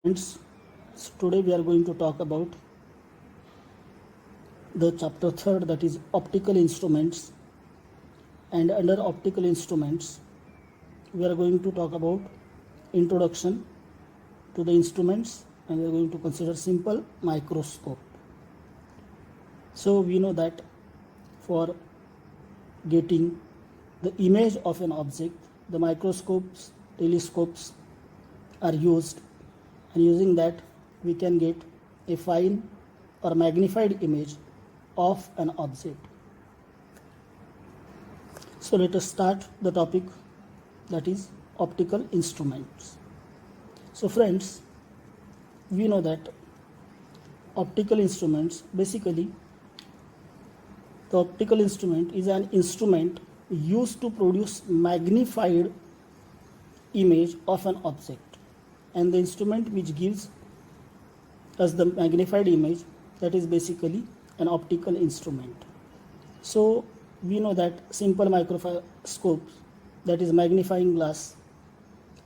Friends, so today we are going to talk about the chapter third, that is optical instruments. And under optical instruments, we are going to talk about introduction to the instruments, and we are going to consider simple microscope. So we know that for getting the image of an object, the microscopes, telescopes are used, and using that we can get a fine or magnified image of an object. So let us start the topic, that is optical instruments. So friends, we know that optical instruments, basically the optical instrument is an instrument used to produce magnified image of an object, and the instrument which gives us the magnified image, that is basically an optical instrument. So we know that simple microscopes, that is magnifying glass,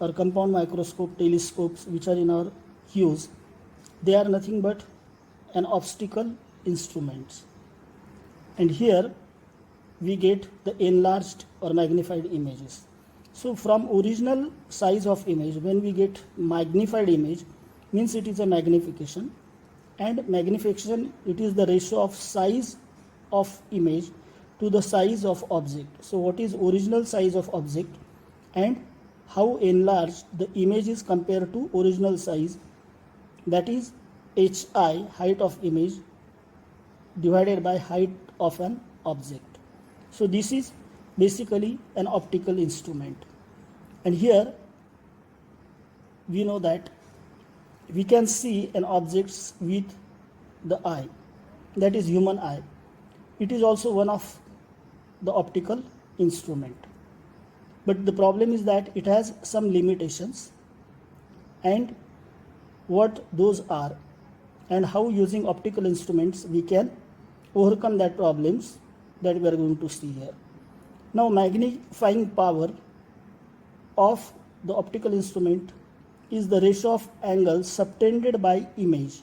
or compound microscope, telescopes which are in our use, they are nothing but an optical instruments. And here we get the enlarged or magnified images. So from original size of image, when we get magnified image, means it is a magnification, and magnification, it is the ratio of size of image to the size of object. So what is original size of object and how enlarged the image is compared to original size, that is HI, height of image, divided by height of an object. So this is basically an optical instrument. And here we know that we can see an object with the eye, that is human eye. It is also one of the optical instrument, but the problem is that it has some limitations, and what those are, and how using optical instruments we can overcome that problems, that we are going to see here. Now magnifying power of the optical instrument is the ratio of angles subtended by image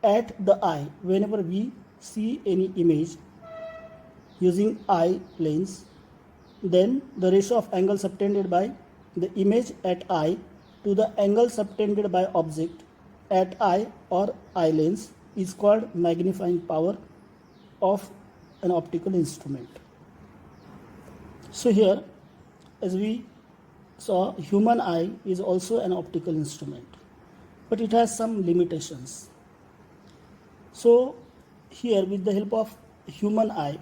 at the eye. Whenever we see any image using eye lens, then the ratio of angle subtended by the image at eye to the angle subtended by object at eye or eye lens is called magnifying power of an optical instrument. So here, as we saw, human eye is also an optical instrument, but it has some limitations. So here, with the help of human eye,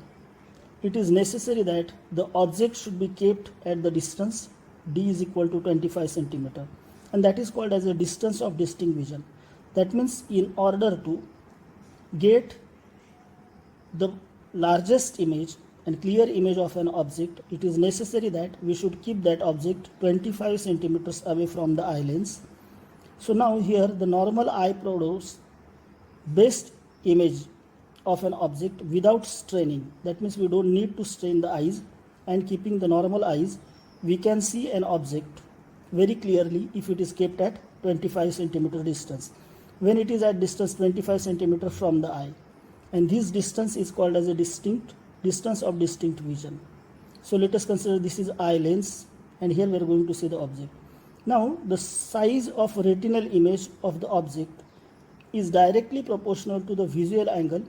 it is necessary that the object should be kept at the distance d is equal to 25 centimeter, and that is called as a distance of distinct vision. That means in order to get the largest image and clear image of an object, it is necessary that we should keep that object 25 centimeters away from the eye lens. So now here the normal eye produces best image of an object without straining. That means we don't need to strain the eyes, and keeping the normal eyes, we can see an object very clearly if it is kept at 25 centimeter distance, when it is at distance 25 centimeter from the eye, and this distance is called as a distance of distinct vision. So let us consider this is eye lens, and here we are going to see the object. Now the size of retinal image of the object is directly proportional to the visual angle,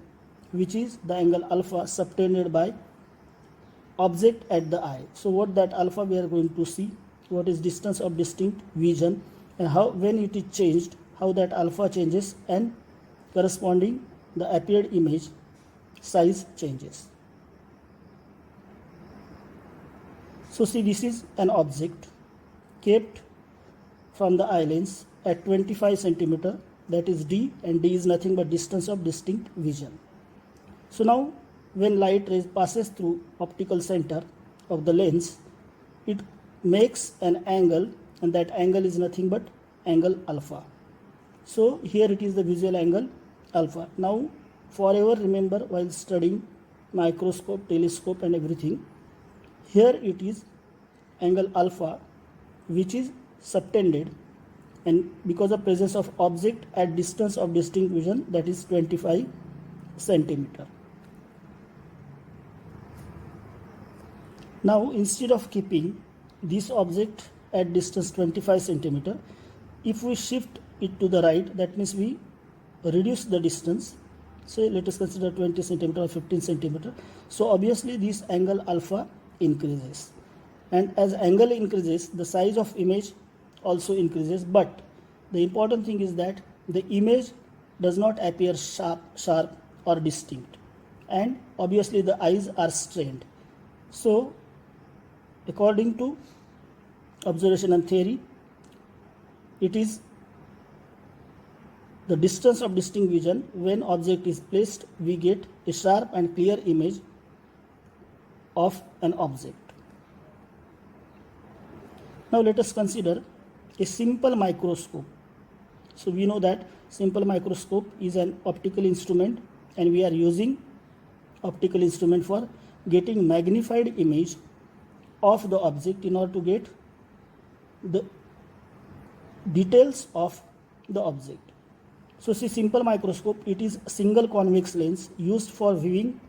which is the angle alpha subtended by object at the eye. So what that alpha we are going to see, what is distance of distinct vision, and how when it is changed, how that alpha changes, and corresponding the appeared image size changes. So see, this is an object kept from the eye lens at 25 centimeter, that is d, and d is nothing but distance of distinct vision. So now when light rays passes through optical center of the lens, it makes an angle, and that angle is nothing but angle alpha. So here it is the visual angle alpha. Now forever remember, while studying microscope, telescope and everything, here it is angle alpha which is subtended and because of presence of object at distance of distinct vision, that is 25 centimeter. Now instead of keeping this object at distance 25 centimeter, if we shift it to the right, that means we reduce the distance. So let us consider 20 centimeter or 15 centimeter. So obviously this angle alpha increases, and as angle increases, the size of image also increases. But the important thing is that the image does not appear sharp or distinct, and obviously the eyes are strained. So according to observation and theory, it is the distance of distinct vision. When object is placed, we get a sharp and clear image of an object. Now let us consider a simple microscope. So we know that simple microscope is an optical instrument, and we are using optical instrument for getting magnified image of the object in order to get the details of the object. So see, simple microscope, it is a single convex lens used for viewing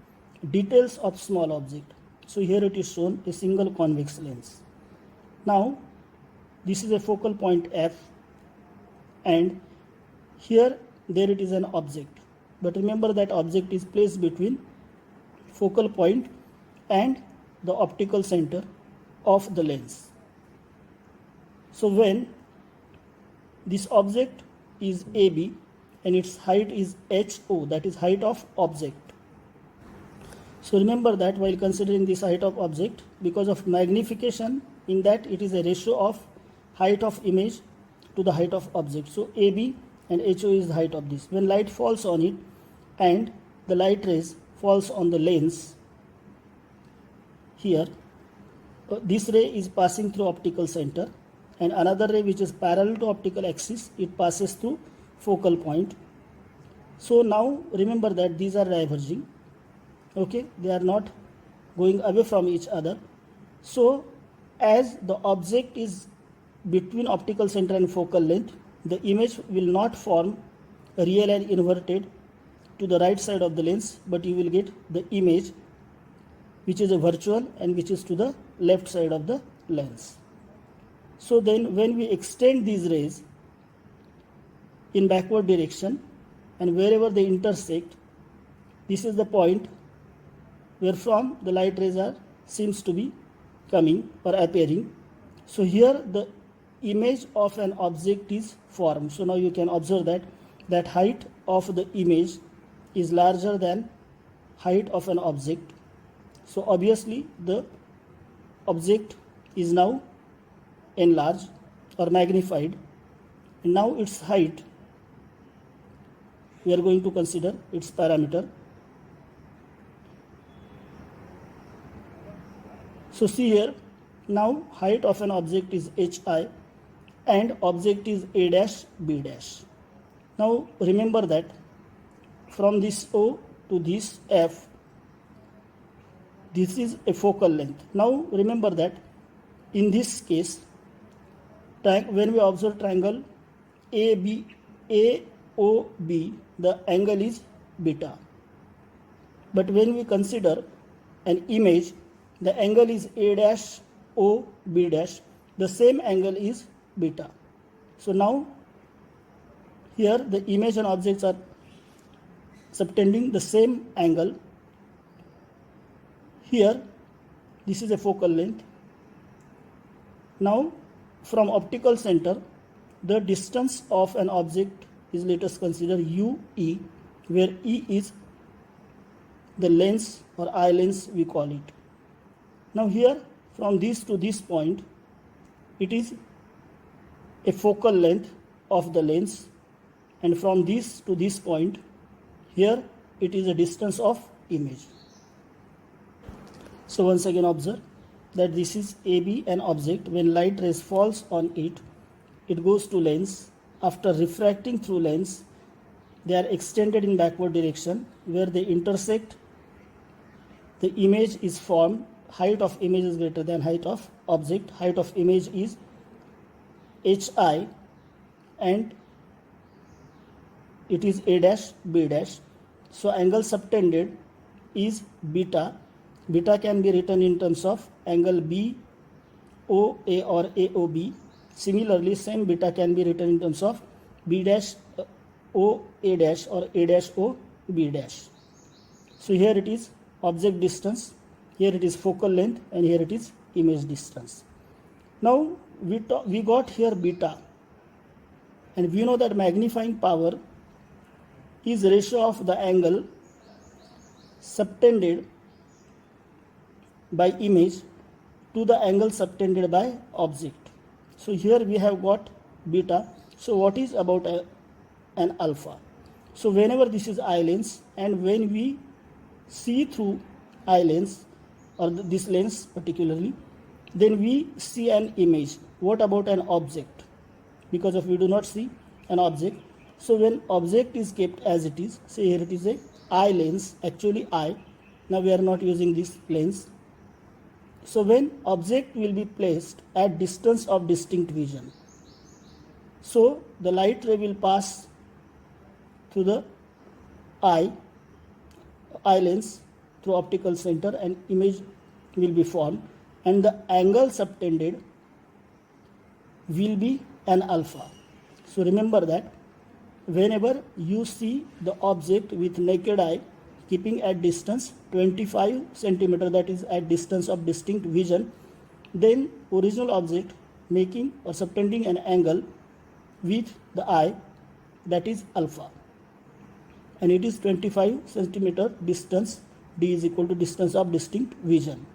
details of small object. So here it is shown a single convex lens. Now this is a focal point F, and here there it is an object. But remember that object is placed between focal point and the optical center of the lens. So when this object is AB and its height is HO, that is height of object. So remember that while considering this height of object, because of magnification, in that it is a ratio of height of image to the height of object. So AB and HO is the height of this. When light falls on it and the light rays falls on the lens here, this ray is passing through optical center, and another ray which is parallel to optical axis, it passes through focal point. So now remember that these are diverging, okay, they are not going away from each other. So as the object is between optical center and focal length, the image will not form real and inverted to the right side of the lens, but you will get the image which is a virtual and which is to the left side of the lens. So then when we extend these rays in backward direction, and wherever they intersect, this is the point where from the light rays are seems to be coming or appearing. So here the image of an object is formed. So now you can observe that height of the image is larger than height of an object. So obviously the object is now enlarged or magnified, and now its height, we are going to consider its parameter. So see here, now height of an object is hi and object is a dash b dash. Now remember that from this O to this F, this is a focal length. Now remember that in this case, when we observe triangle AOB, the angle is beta. But when we consider an image, the angle is A dash O B dash, the same angle is beta. So now here the image and objects are subtending the same angle. Here this is a focal length. Now from optical center, the distance of an object is, let us consider UE, where E is the lens or eye lens we call it. Now here from this to this point, it is a focal length of the lens, and from this to this point, here it is a distance of image. So once again observe that this is AB, an object. When light rays falls on it, it goes to lens. After refracting through lens, they are extended in backward direction. Where they intersect, the image is formed. Height of image is greater than height of object. Height of image is HI, and it is A dash B dash. So angle subtended is beta. Beta can be written in terms of angle BOA or AOB. Similarly, same beta can be written in terms of B dash OA dash or A dash OB dash. So here it is object distance, here it is focal length, and here it is image distance. Now we got here beta, and we know that magnifying power is ratio of the angle subtended by image to the angle subtended by object. So here we have got beta. So what is about an alpha? So whenever this is eye lens, and when we see through eye lens or this lens particularly, then we see an image. What about an object? Because of we do not see an object. So when object is kept as it is, say here it is a eye lens, actually eye. Now we are not using this lens. So when object will be placed at distance of distinct vision, so the light ray will pass through the eye lens through optical center, and image will be formed, and the angle subtended will be an alpha. So remember that whenever you see the object with naked eye keeping at distance 25 centimeter, that is at distance of distinct vision, then original object making or subtending an angle with the eye, that is alpha, and it is 25 centimeter distance. D is equal to distance of distinct vision.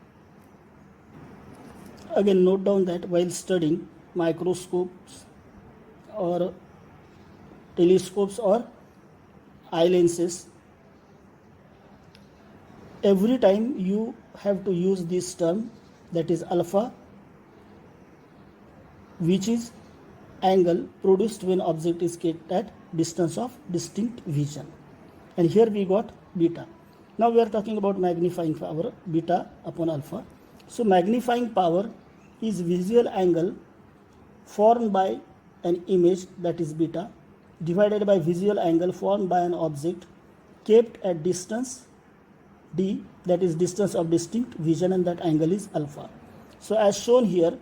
Again, note down that while studying microscopes or telescopes or eye lenses, every time you have to use this term, that is alpha, which is angle produced when object is kept at distance of distinct vision. And here we got beta. Now we are talking about magnifying power, beta upon alpha. So magnifying power is visual angle formed by an image, that is beta, divided by visual angle formed by an object kept at distance d, that is distance of distinct vision, and that angle is alpha. So as shown here,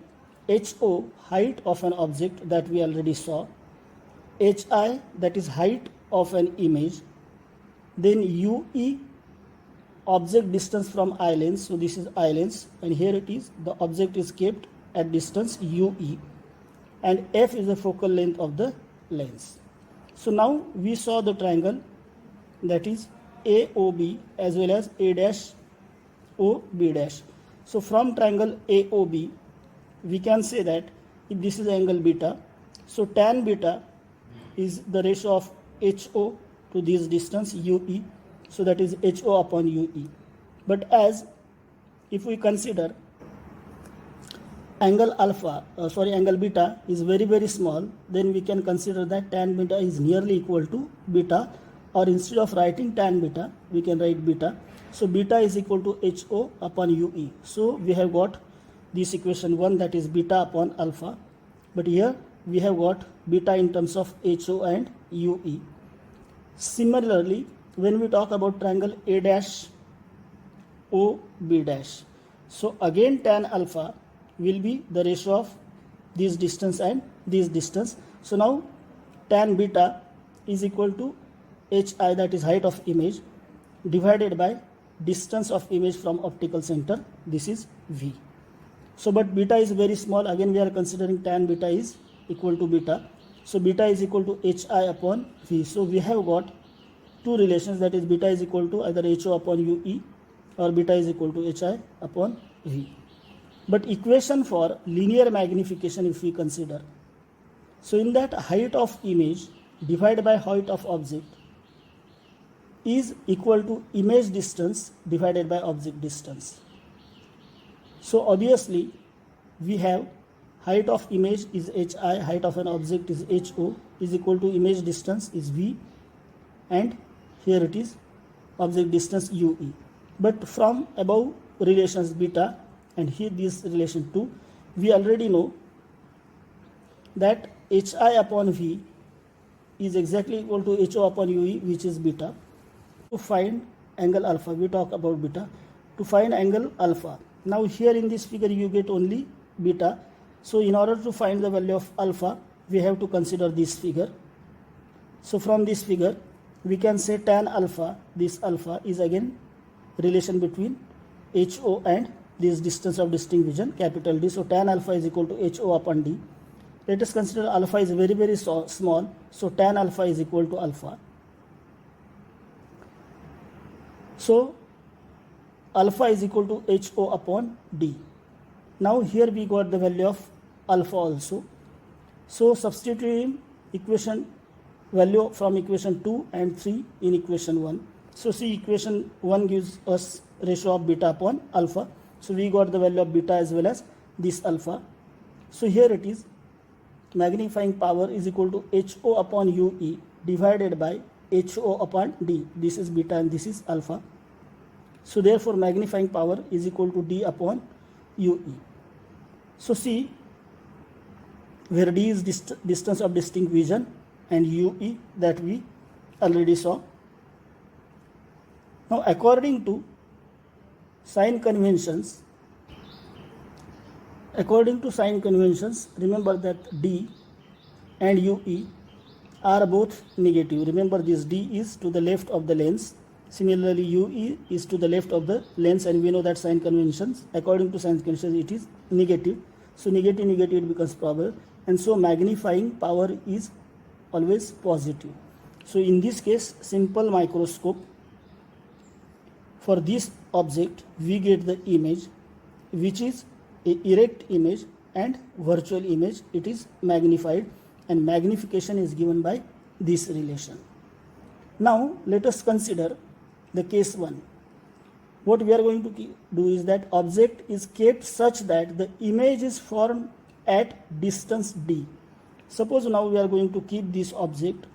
HO, height of an object, that we already saw, HI, that is height of an image, then UE, object distance from eye lens, so this is eye lens, and here it is the object is kept at distance UE, and F is the focal length of the lens. So now we saw the triangle, that is AOB as well as A dash OB dash. So from triangle AOB we can say that if this is angle beta, so tan beta is the ratio of HO to this distance UE, so that is HO upon UE. But as if we consider angle beta is very small, then we can consider that tan beta is nearly equal to beta, or instead of writing tan beta we can write beta. So beta is equal to HO upon UE. So we have got this equation 1, that is beta upon alpha, but here we have got beta in terms of HO and UE. Similarly, when we talk about triangle A dash OB dash, so again tan alpha will be the ratio of this distance and this distance. So now tan beta is equal to HI, that is height of image, divided by distance of image from optical center, this is V. So but beta is very small, again we are considering tan beta is equal to beta, so beta is equal to HI upon V. So we have got two relations, that is beta is equal to either HO upon UE or beta is equal to HI upon V. But equation for linear magnification if we consider, so in that height of image divided by height of object is equal to image distance divided by object distance. So obviously we have height of image is HI, height of an object is HO, is equal to image distance is V, and here it is object distance UE. But from above relations beta and here this relation 2, we already know that HI upon V is exactly equal to HO upon UE, which is beta. To find angle alpha, we talk about beta. To find angle alpha, now here in this figure you get only beta. So in order to find the value of alpha, we have to consider this figure. So from this figure, we can say tan alpha, this alpha is again relation between HO and this distance of distinct vision, capital D. So tan alpha is equal to HO upon D. Let us consider alpha is very, very small. So tan alpha is equal to alpha. So alpha is equal to HO upon D. Now here we got the value of alpha also. So substituting equation value from equation 2 and 3 in equation 1. So see, equation 1 gives us ratio of beta upon alpha. So we got the value of beta as well as this alpha. So here it is, magnifying power is equal to HO upon UE divided by HO upon D. This is beta and this is alpha. So therefore magnifying power is equal to D upon UE. So see, where D is distance of distinct vision and UE that we already saw. Now according to sign conventions, remember that D and UE are both negative. Remember this, D is to the left of the lens. Similarly, UE is to the left of the lens, and we know that sign conventions, according to sign conventions, it is negative. So negative, it becomes power, and so magnifying power is always positive. So in this case, simple microscope, for this object, we get the image, which is a erect image and virtual image. It is magnified, and magnification is given by this relation. Now let us consider the case 1. What we are going to do is that object is kept such that the image is formed at distance D. Suppose now we are going to keep this object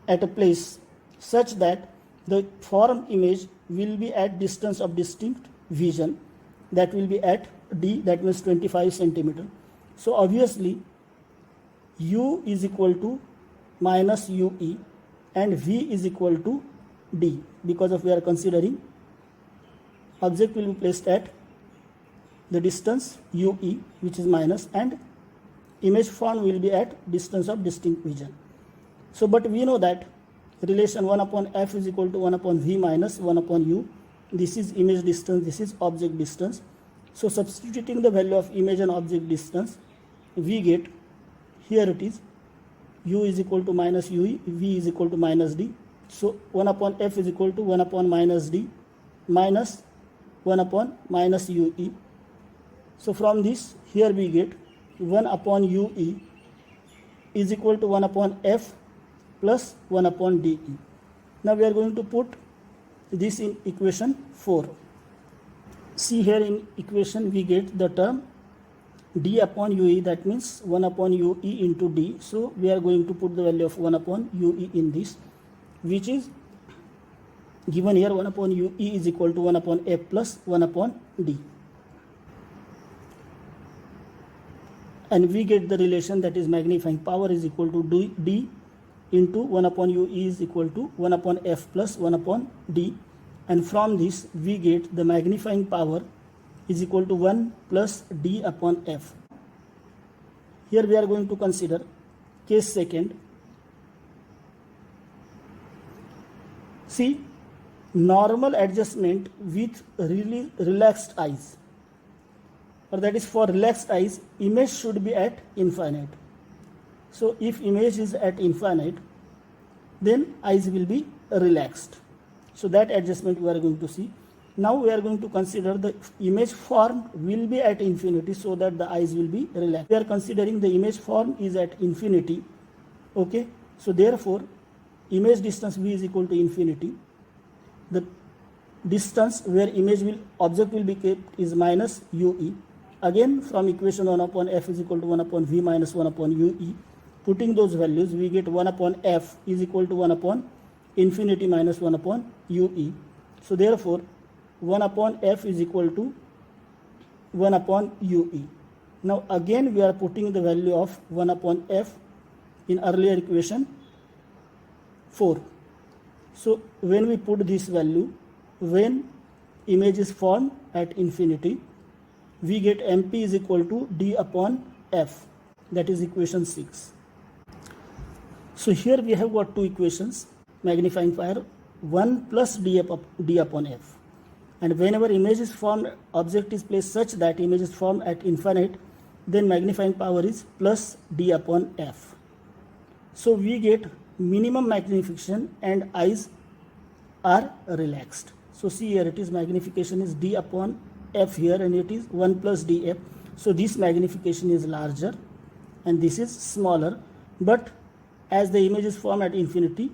at a place such that the formed image will be at distance of distinct vision, that will be at D, that means 25 centimeter. So obviously U is equal to minus UE and V is equal to D, because of we are considering object will be placed at the distance UE, which is minus, and image form will be at distance of distinct vision. So but we know that relation 1 upon F is equal to 1 upon V minus 1 upon U. This is image distance, this is object distance. So substituting the value of image and object distance, we get, here it is, U is equal to minus UE, V is equal to minus D. So 1 upon F is equal to 1 upon minus D minus 1 upon minus UE. So from this, here we get 1 upon UE is equal to 1 upon F plus 1 upon DE. Now we are going to put this in equation 4. See, here in equation we get the term D upon UE, that means 1 upon UE into D. So we are going to put the value of 1 upon UE in this, which is given here. 1 upon UE is equal to 1 upon F plus 1 upon D. And we get the relation, that is magnifying power is equal to D into 1 upon UE is equal to 1 upon F plus 1 upon D. And from this we get the magnifying power is equal to 1 plus D upon F. Here we are going to consider case second. See, normal adjustment with relaxed eyes, or that is for relaxed eyes, image should be at infinite. So if image is at infinite, then eyes will be relaxed. So that adjustment we are going to see. Now we are going to consider the image form will be at infinity, so that the eyes will be relaxed. We are considering the image form is at infinity. Okay, so therefore image distance V is equal to infinity. The distance where object will be kept is minus UE. Again from equation 1 upon F is equal to 1 upon V minus 1 upon UE. Putting those values, we get 1 upon F is equal to 1 upon infinity minus 1 upon UE. So therefore 1 upon F is equal to 1 upon UE. Now again we are putting the value of 1 upon F in earlier equation 4. So when we put this value, when image is formed at infinity, we get MP is equal to D upon F. That is equation 6. So here we have got two equations, magnifying power 1 plus D upon F. And whenever image is formed, object is placed such that image is formed at infinite, then magnifying power is plus D upon F. So we get minimum magnification and eyes are relaxed. So see here, it is magnification is D upon F here, and it is 1 plus DF. So this magnification is larger and this is smaller, but as the image is formed at infinity,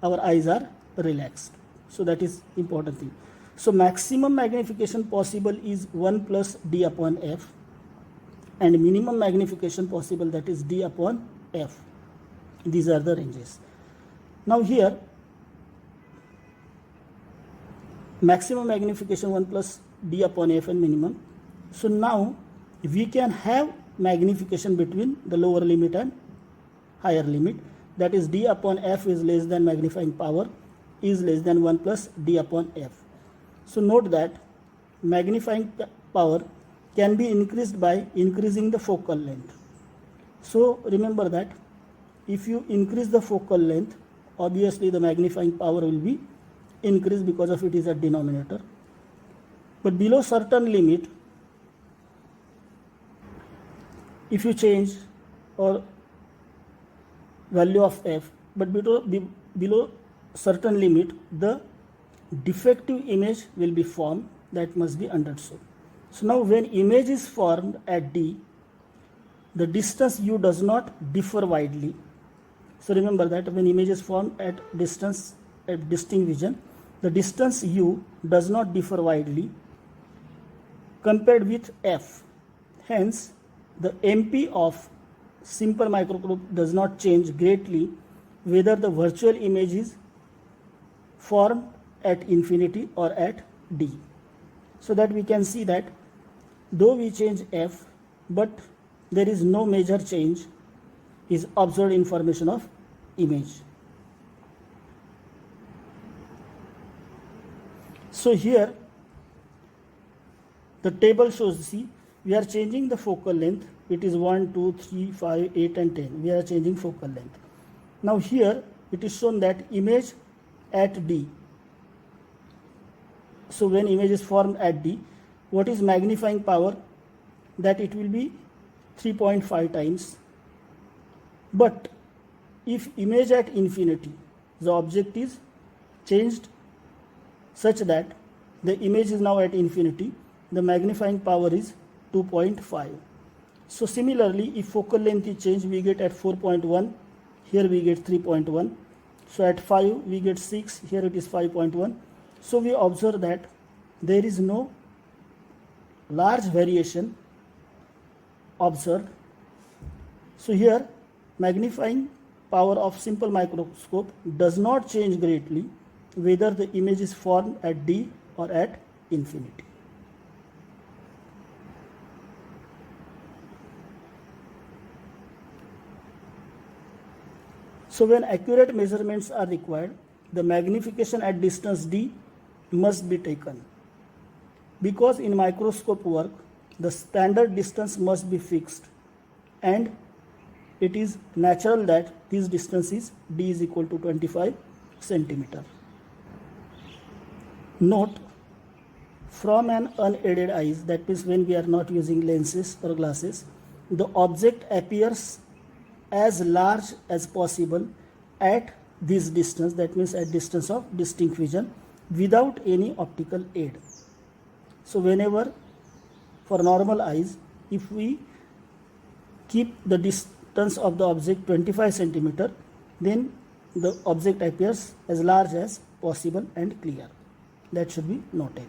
our eyes are relaxed. So that is important thing. So maximum magnification possible is 1 plus D upon F, and minimum magnification possible, that is D upon F. These are the ranges. Now here, maximum magnification 1 plus D upon F and minimum. So now we can have magnification between the lower limit and higher limit, that is D upon F is less than magnifying power is less than 1 plus D upon F. So note that magnifying power can be increased by increasing the focal length. So remember that if you increase the focal length, obviously the magnifying power will be increased because of it is a denominator. But below certain limit, if you change or value of F, but below certain limit, the defective image will be formed. That must be understood. So now when image is formed at D, the distance U does not differ widely. So remember that when image is formed at distance, at distinct vision, the distance U does not differ widely compared with F. Hence, the MP of simple microscope does not change greatly whether the virtual image is formed at infinity or at D. So that we can see that though we change F, but there is no major change is observed in formation of image. So here the table shows, see, we are changing the focal length. It is 1, 2, 3, 5, 8 and 10. We are changing focal length. Now here it is shown that image at D. So when image is formed at D, what is magnifying power? That it will be 3.5 times. But if image at infinity, the object is changed such that the image is now at infinity, the magnifying power is 2.5. So similarly, if focal length is changed, we get at 4.1, here we get 3.1. So at 5 we get 6, here it is 5.1. So we observe that there is no large variation observed. So here magnifying power of simple microscope does not change greatly whether the image is formed at D or at infinity. So when accurate measurements are required, the magnification at distance D must be taken. Because in microscope work, the standard distance must be fixed, and it is natural that this distance is D is equal to 25 centimeter. Note, from an unaided eyes, that means when we are not using lenses or glasses, the object appears as large as possible at this distance, that means at distance of distinct vision, without any optical aid. So whenever for normal eyes, if we keep the distance of the object 25 centimeter, then the object appears as large as possible and clear. That should be noted.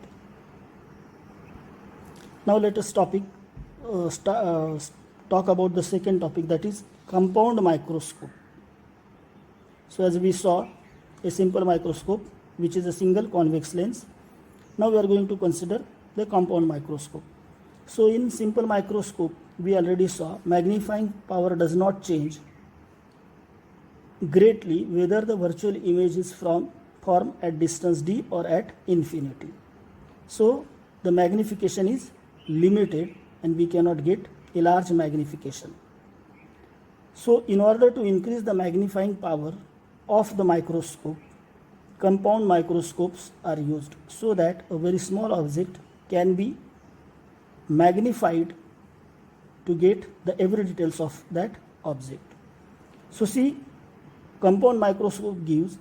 Now let us talk about the second topic, that is compound microscope. So as we saw, a simple microscope which is a single convex lens. Now we are going to consider the compound microscope. So in simple microscope, we already saw magnifying power does not change greatly whether the virtual image is formed at distance d or at infinity. So the magnification is limited and we cannot get a large magnification. So in order to increase the magnifying power of the microscope, compound microscopes are used so that a very small object can be magnified to get the every details of that object. So see, compound microscope gives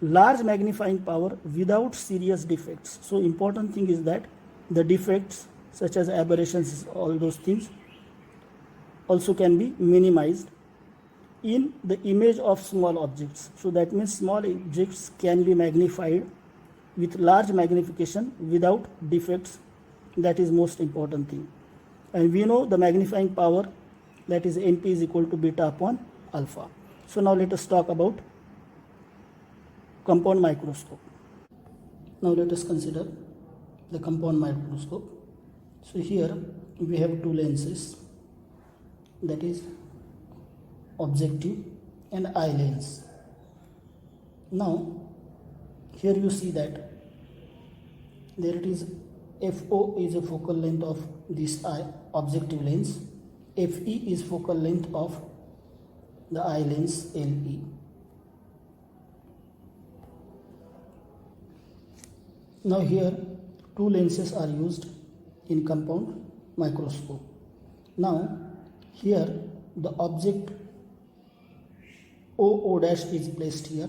large magnifying power without serious defects. So important thing is that the defects such as aberrations, all those things also can be minimized in the image of small objects. So that means small objects can be magnified with large magnification without defects. That is most important thing. And we know the magnifying power, that is NP is equal to beta upon alpha. So now let us talk about compound microscope. Now let us consider the compound microscope. So here we have two lenses, that is objective and eye lens. Now here you see that there it is, FO is a focal length of this eye objective lens, FE is focal length of the eye lens LE. Now here two lenses are used in compound microscope. Now here the object OO dash is placed here,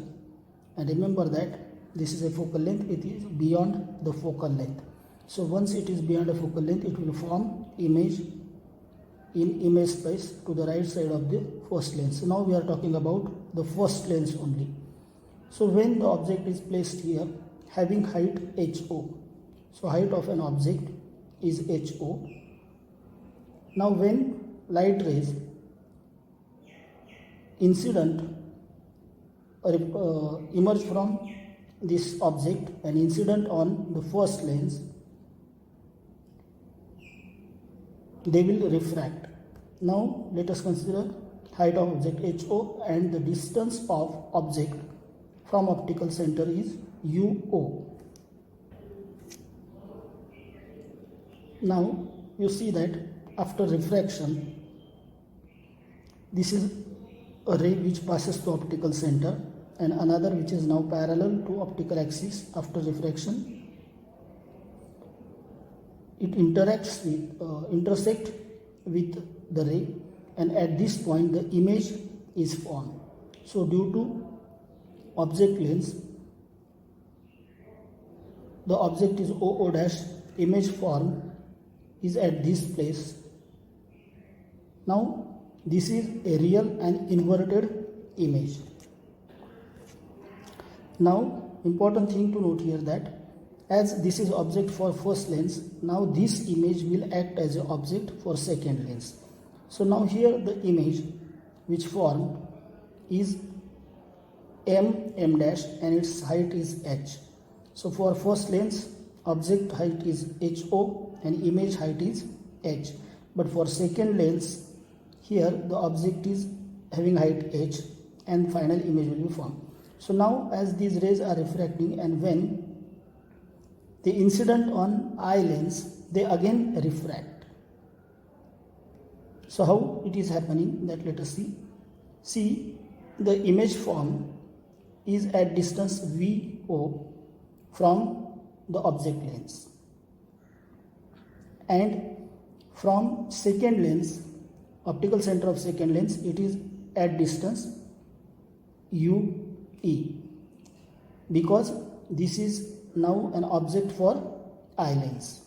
and remember that this is a focal length, it is beyond the focal length. So once it is beyond a focal length, it will form image in image space to the right side of the first lens. So now we are talking about the first lens only. So when the object is placed here having height HO, so height of an object is HO. Now when light rays incident emerge from this object and incident on the first lens, they will refract. Now let us consider height of object HO and the distance of object from optical center is UO. Now you see that after refraction, this is a ray which passes through optical center and another which is now parallel to optical axis. After refraction, it intersect with the ray, and at this point the image is formed. So due to object lens, the object is OO dash, image form is at this place. Now this is a real and inverted image. Now important thing to note here that as this is object for first lens, now this image will act as an object for second lens. So now here the image which formed is M dash and its height is H. So for first lens, object height is HO and image height is H. But for second lens, here the object is having height H and final image will be formed. So now as these rays are refracting and when they incident on eye lens, they again refract. So how it is happening, that let us see. See, the image form is at distance VO from the object lens, and from second lens, optical center of second lens, it is at distance UE, because this is now an object for eye lens.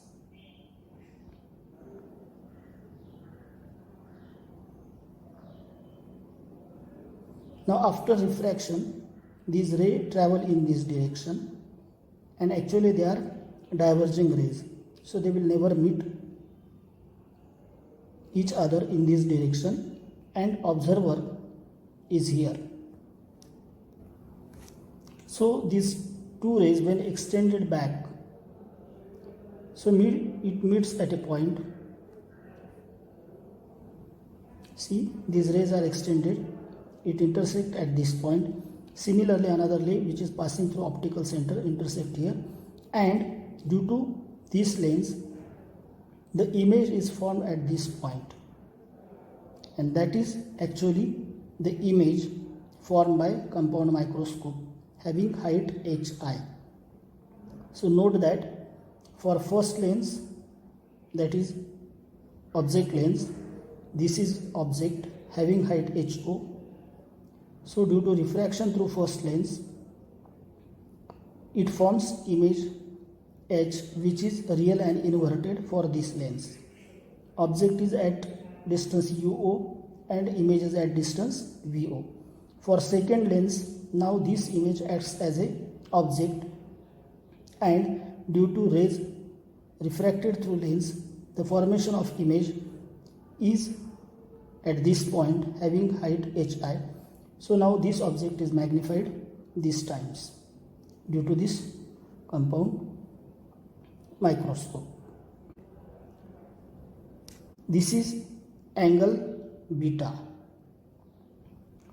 Now after refraction, these rays travel in this direction and actually they are diverging rays. So they will never meet each other in this direction and observer is here. So these two rays when extended back, so it meets at a point. See, these rays are extended, it intersect at this point. Similarly, another ray which is passing through optical center intersect here, and due to this lens, the image is formed at this point, and that is actually the image formed by compound microscope having height hi. So note that for first lens, that is object lens, this is object having height ho. So due to refraction through first lens, it forms image h, which is real and inverted for this lens. Object is at distance uo and image is at distance vo. For second lens, now this image acts as a object, and due to rays refracted through lens, the formation of image is at this point having height hi. So now this object is magnified these times due to this compound microscope. This is angle beta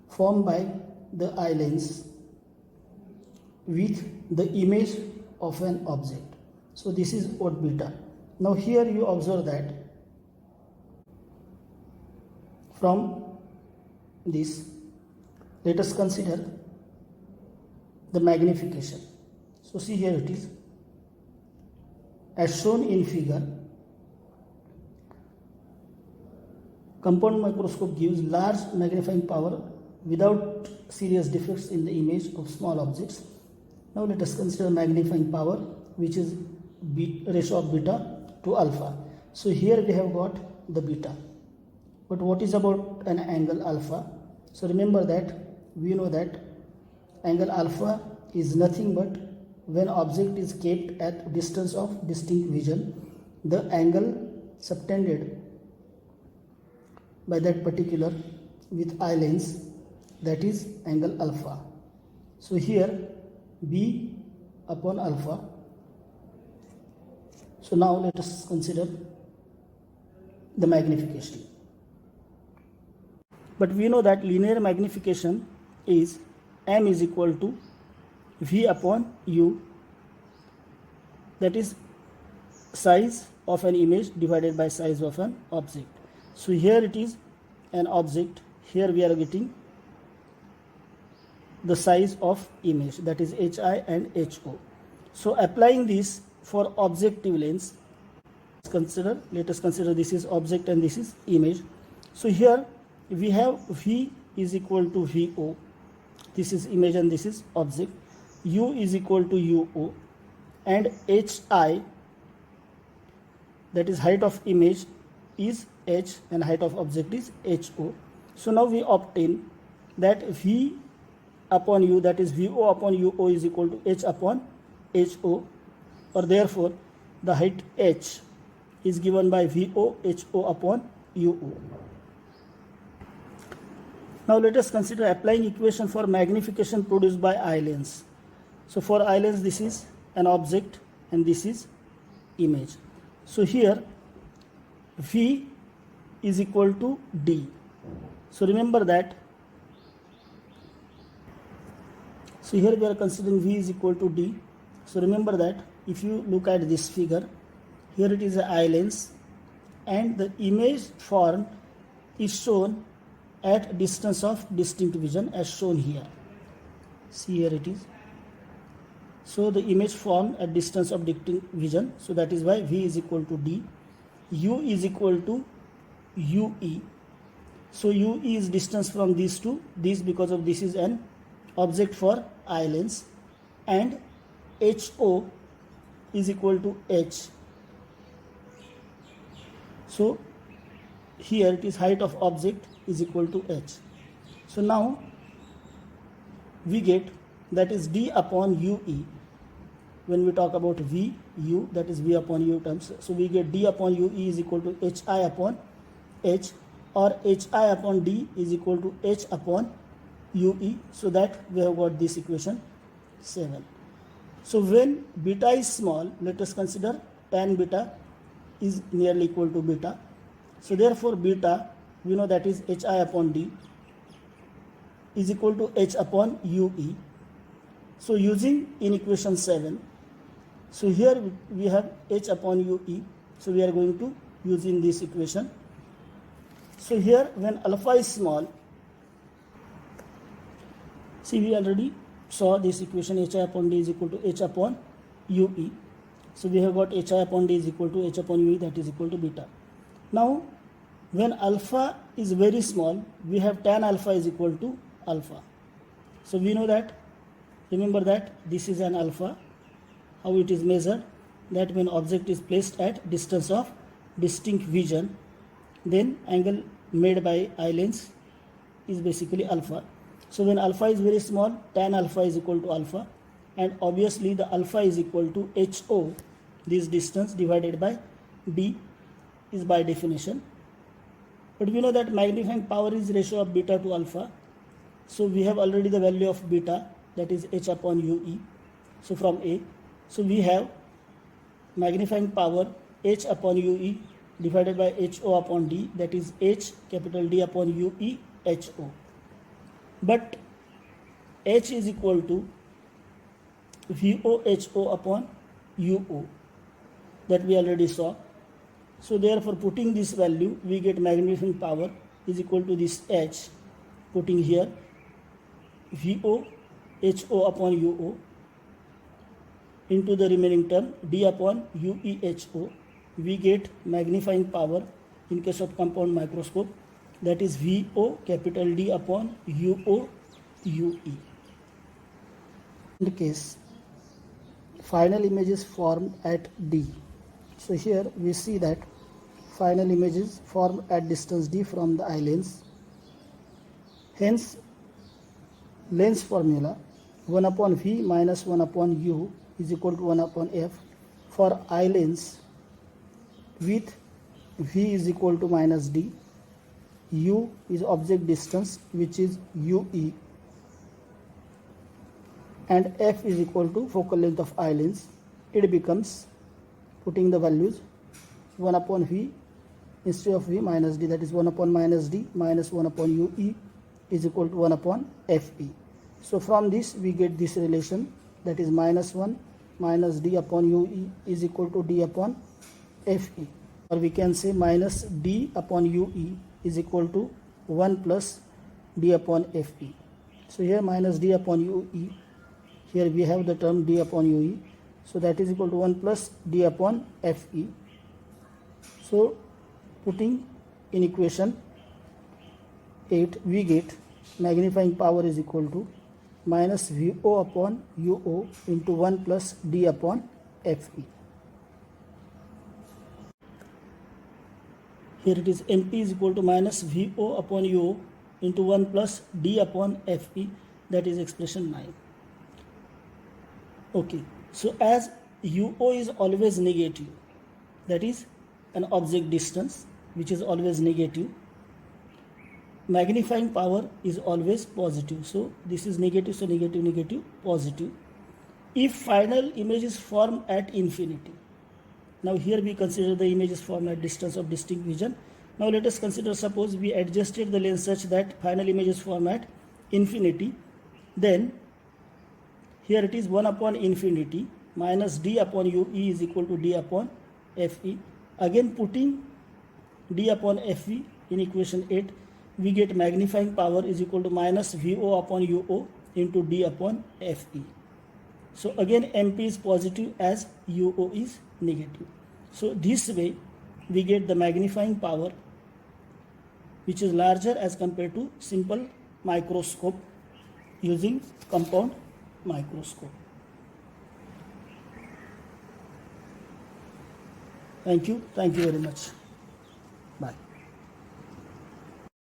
formed by the eye lens with the image of an object. So this is what beta. Now here you observe that from this, let us consider the magnification. So see, here it is as shown in figure. Compound microscope gives large magnifying power without serious defects in the image of small objects. Now let us consider magnifying power, which is ratio of beta to alpha. So here we have got the beta. But what is about an angle alpha? So remember that we know that angle alpha is nothing but when object is kept at distance of distinct vision, the angle subtended by that particular with eye lens, that is angle alpha. So here b upon alpha. So now let us consider the magnification. But we know that linear magnification is m is equal to v upon u, that is size of an image divided by size of an object. So here it is an object, here we are getting the size of image, that is hi and ho. So applying this for objective lens, let us consider this is object and this is image. So here we have v is equal to vo, this is image and this is object, u is equal to uo, and hi, that is height of image, is h and height of object is ho. So now we obtain that v upon u, that is vo upon uo, is equal to h upon ho, or therefore the height h is given by vo ho upon uo. Now let us consider applying equation for magnification produced by eye lens. So for eye lens, this is an object and this is image. So here v is equal to d. So remember that. So here we are considering v is equal to d. So remember that if you look at this figure, here it is an eye lens and the image formed is shown at distance of distinct vision as shown here. See, here it is. So the image formed at distance of distinct vision, so that is why v is equal to d. U is equal to ue. So ue is distance from these to this, because of this is an object for eye lens, and ho is equal to h. So here it is height of object is equal to h. So now we get, that is d upon ue. When we talk about v, u, that is v upon u terms. So we get d upon ue is equal to hi upon h, or hi upon d is equal to h upon ue. So that we have got this equation 7. So when beta is small, let us consider tan beta is nearly equal to beta. So therefore beta, we know that is hi upon d. is equal to h upon ue. So using in equation 7, so here we have h upon ue, so we are going to use in this equation. So here when alpha is small, see we already saw this equation, hi upon d is equal to h upon ue. So we have got hi upon d is equal to h upon ue, that is equal to beta. Now when alpha is very small, we have tan alpha is equal to alpha. So we know that, remember that this is an alpha. How it is measured? That when object is placed at distance of distinct vision, then angle made by eye lens is basically alpha. So when alpha is very small, tan alpha is equal to alpha, and obviously the alpha is equal to HO, this distance divided by D is by definition. But we know that magnifying power is ratio of beta to alpha. So we have already the value of beta, that is h upon ue. So from A, so we have magnifying power h upon ue divided by HO upon D, that is h capital D upon ue HO. But h is equal to VOHO upon UO, that we already saw. So therefore putting this value, we get magnifying power is equal to this h, putting here VOHO upon UO into the remaining term D upon UEHO. We get magnifying power in case of compound microscope, that is VO capital D upon UO UE. In the case final image is formed at D. So here we see that final image is formed at distance D from the eye lens. Hence lens formula 1 upon V minus 1 upon U is equal to 1 upon F for eye lens with V is equal to minus D. U is object distance, which is UE, and F is equal to focal length of eye lens. It becomes, putting the values, 1 upon V instead of V minus D, that is 1 upon minus D minus 1 upon UE is equal to 1 upon FE. So from this we get this relation, that is minus 1 minus D upon UE is equal to D upon FE, or we can say minus D upon UE is equal to 1 plus D upon FE. So here minus D upon UE, here we have the term D upon UE, so that is equal to 1 plus D upon FE. So putting in equation 8, we get magnifying power is equal to minus VO upon UO into 1 plus D upon FE. Here it is MP is equal to minus VO upon UO into 1 plus D upon FE, that is expression 9. Okay, so as UO is always negative, that is an object distance which is always negative, magnifying power is always positive. So this is negative, so negative, negative, positive. If final image is formed at infinity, now here we consider the image is formed at distance of distinct vision. Now let us consider, suppose we adjusted the lens such that final image is formed at infinity, then here it is 1 upon infinity minus D upon UE is equal to D upon FE. Again putting D upon FE in equation 8, we get magnifying power is equal to minus VO upon UO into D upon FE. So again MP is positive as UO is negative. So this way we get the magnifying power which is larger as compared to simple microscope using compound microscope. Thank you very much.